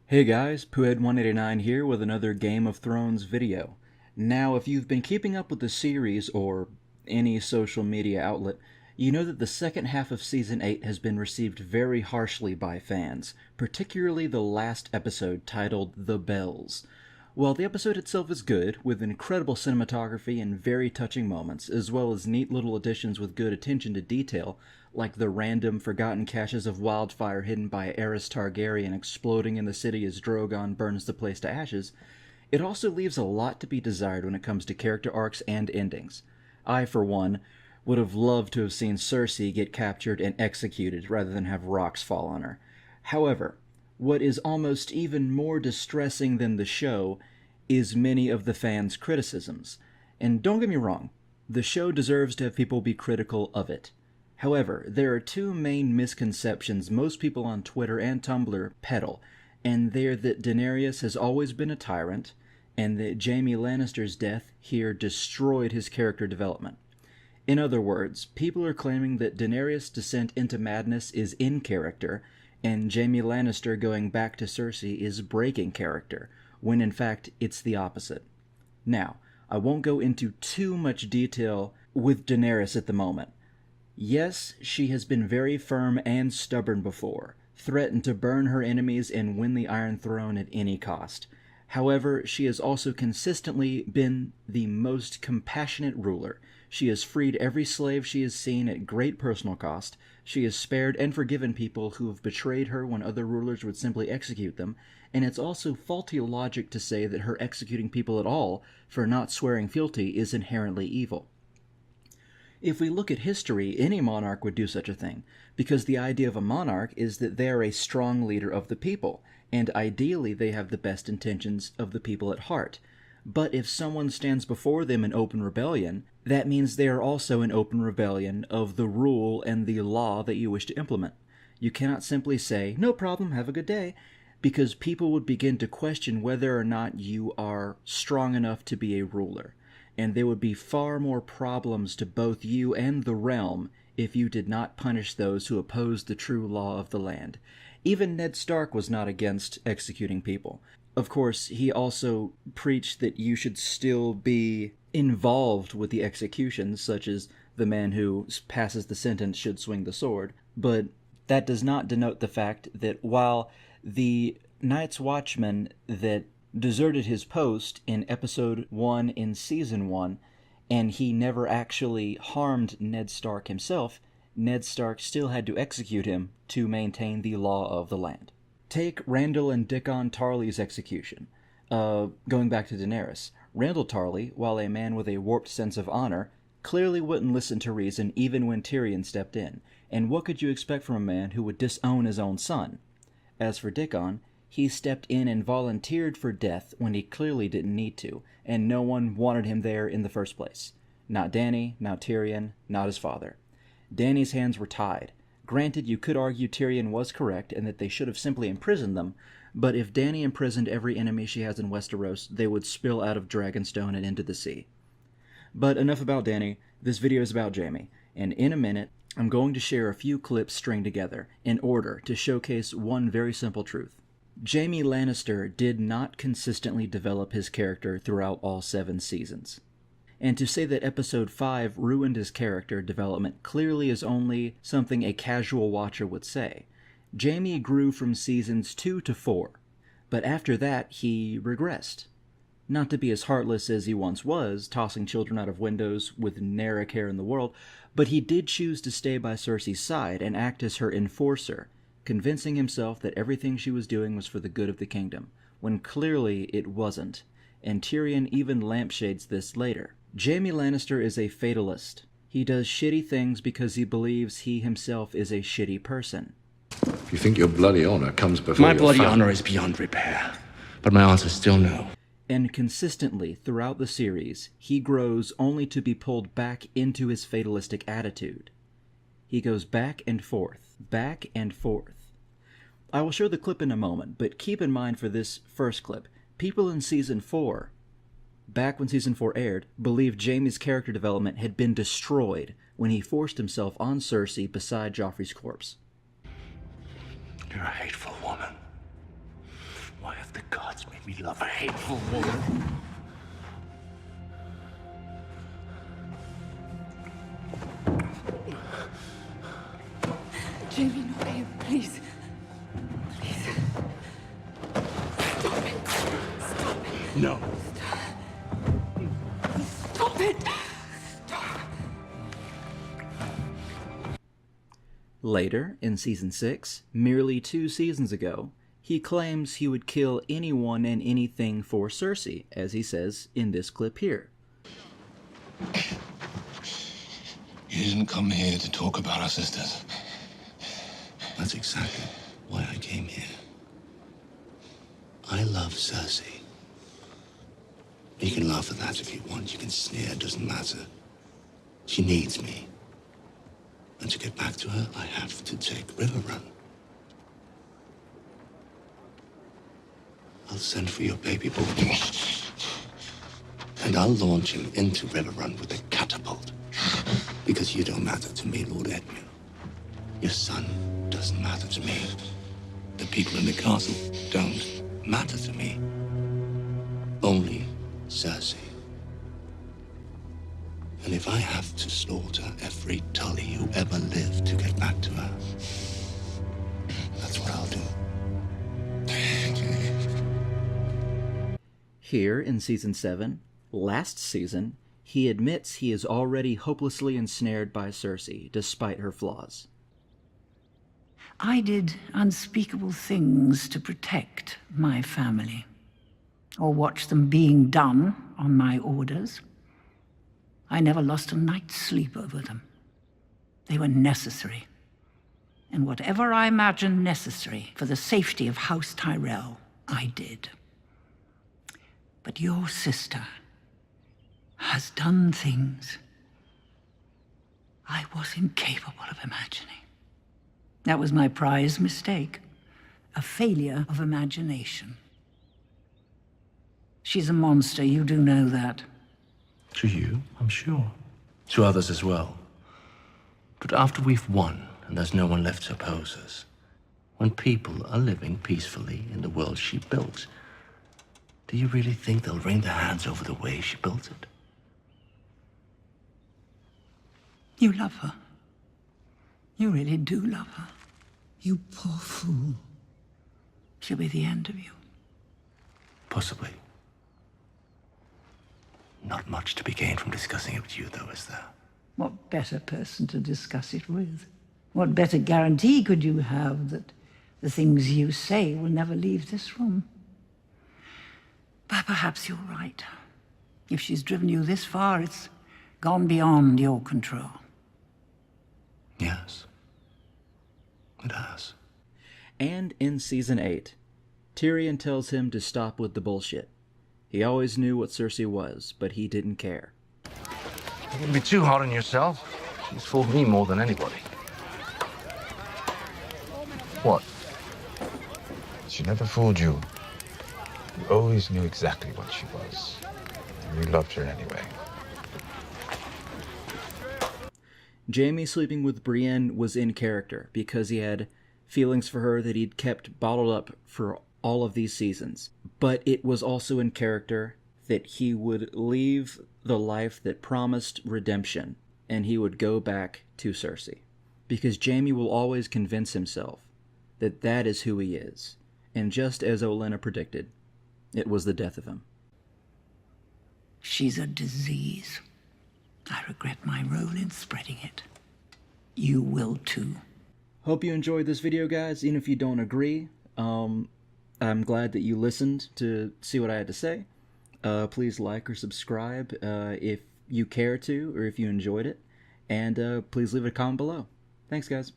Hey guys, Poohead189 here with another Game of Thrones video. Now, if you've been keeping up with the series or any social media outlet, you know that the second half of Season 8 has been received very harshly by fans, particularly the last episode titled The Bells. While the episode itself is good, with incredible cinematography and very touching moments, as well as neat little additions with good attention to detail, like the random forgotten caches of wildfire hidden by Aerys Targaryen exploding in the city as Drogon burns the place to ashes, it also leaves a lot to be desired when it comes to character arcs and endings. I, for one, would have loved to have seen Cersei get captured and executed rather than have rocks fall on her. However, what is almost even more distressing than the show is many of the fans' criticisms. And don't get me wrong, the show deserves to have people be critical of it. However, there are two main misconceptions most people on Twitter and Tumblr peddle, and they're that Daenerys has always been a tyrant, and that Jaime Lannister's death here destroyed his character development. In other words, people are claiming that Daenerys' descent into madness is in character, and Jaime Lannister going back to Cersei is breaking character, when in fact it's the opposite. Now, I won't go into too much detail with Daenerys at the moment. Yes, she has been very firm and stubborn before, threatened to burn her enemies and win the Iron Throne at any cost. However, she has also consistently been the most compassionate ruler. She has freed every slave she has seen at great personal cost. She has spared and forgiven people who have betrayed her when other rulers would simply execute them, and it's also faulty logic to say that her executing people at all for not swearing fealty is inherently evil. If we look at history, any monarch would do such a thing, because the idea of a monarch is that they are a strong leader of the people, and ideally they have the best intentions of the people at heart. But if someone stands before them in open rebellion, that means they are also in open rebellion of the rule and the law that you wish to implement. You cannot simply say, "No problem, have a good day," because people would begin to question whether or not you are strong enough to be a ruler. And there would be far more problems to both you and the realm if you did not punish those who opposed the true law of the land. Even Ned Stark was not against executing people. Of course, he also preached that you should still be involved with the executions, such as the man who passes the sentence should swing the sword, but that does not denote the fact that while the Night's Watchman that deserted his post in episode 1 in season 1, and he never actually harmed Ned Stark himself, Ned Stark still had to execute him to maintain the law of the land. Take Randall and Dickon Tarly's execution. Going back to Daenerys, Randall Tarly, while a man with a warped sense of honor, clearly wouldn't listen to reason even when Tyrion stepped in, and what could you expect from a man who would disown his own son? As for Dickon, he stepped in and volunteered for death when he clearly didn't need to, and no one wanted him there in the first place. Not Dany, not Tyrion, not his father. Dany's hands were tied. Granted, you could argue Tyrion was correct and that they should have simply imprisoned them, but if Dany imprisoned every enemy she has in Westeros, they would spill out of Dragonstone and into the sea. But enough about Dany, this video is about Jaime, and in a minute, I'm going to share a few clips stringed together in order to showcase one very simple truth. Jaime Lannister did not consistently develop his character throughout all 7 seasons. And to say that episode 5 ruined his character development clearly is only something a casual watcher would say. Jaime grew from seasons 2 to 4, but after that he regressed. Not to be as heartless as he once was, tossing children out of windows with ne'er a care in the world, but he did choose to stay by Cersei's side and act as her enforcer, convincing himself that everything she was doing was for the good of the kingdom, when clearly it wasn't, and Tyrion even lampshades this later. Jaime Lannister is a fatalist. He does shitty things because he believes he himself is a shitty person. If you think your bloody honor comes before My your bloody family... honor is beyond repair, but my answer is still no. And consistently throughout the series, he grows only to be pulled back into his fatalistic attitude. He goes back and forth, back and forth. I will show the clip in a moment, but keep in mind for this first clip, people in Season 4, back when Season 4 aired, believed Jaime's character development had been destroyed when he forced himself on Cersei beside Joffrey's corpse. You're a hateful woman. gods made me love a hateful woman. Jaime, no, babe, please. Please. Stop it. Stop it. No. Stop it. Stop. Later, in Season 6, merely 2 seasons ago, he claims he would kill anyone and anything for Cersei, as he says in this clip here. You didn't come here to talk about our sisters. That's exactly why I came here. I love Cersei. You can laugh at that if you want. You can sneer. It doesn't matter. She needs me. And to get back to her, I have to take River Run. I'll send for your baby boy. And I'll launch him into River Run with a catapult. Because you don't matter to me, Lord Edmure. Your son doesn't matter to me. The people in the castle don't matter to me. Only Cersei. And if I have to slaughter every Tully who ever lived to get back to her, that's what I'll do. Here in Season 7, last season, he admits he is already hopelessly ensnared by Cersei, despite her flaws. I did unspeakable things to protect my family, or watch them being done on my orders. I never lost a night's sleep over them. They were necessary. And whatever I imagined necessary for the safety of House Tyrell, I did. But your sister has done things I was incapable of imagining. That was my prize mistake, a failure of imagination. She's a monster, you do know that. To you, I'm sure. To others as well. But after we've won, and there's no one left to oppose us, when people are living peacefully in the world she built, do you really think they'll wring their hands over the way she built it? You love her. You really do love her. You poor fool. She'll be the end of you. Possibly. Not much to be gained from discussing it with you, though, is there? What better person to discuss it with? What better guarantee could you have that the things you say will never leave this room? But perhaps you're right. If she's driven you this far, it's gone beyond your control. Yes. It has. And in Season 8, Tyrion tells him to stop with the bullshit. He always knew what Cersei was, but he didn't care. You wouldn't be too hard on yourself. She's fooled me more than anybody. What? She never fooled you. You always knew exactly what she was. And you loved her anyway. Jaime sleeping with Brienne was in character because he had feelings for her that he'd kept bottled up for all of these seasons. But it was also in character that he would leave the life that promised redemption and he would go back to Cersei. Because Jaime will always convince himself that that is who he is. And just as Olenna predicted, it was the death of him. She's a disease. I regret my role in spreading it. You will too. Hope you enjoyed this video, guys. Even if you don't agree, I'm glad that you listened to see what I had to say. Please like or subscribe if you care to, or if you enjoyed it. And please leave a comment below. Thanks, guys.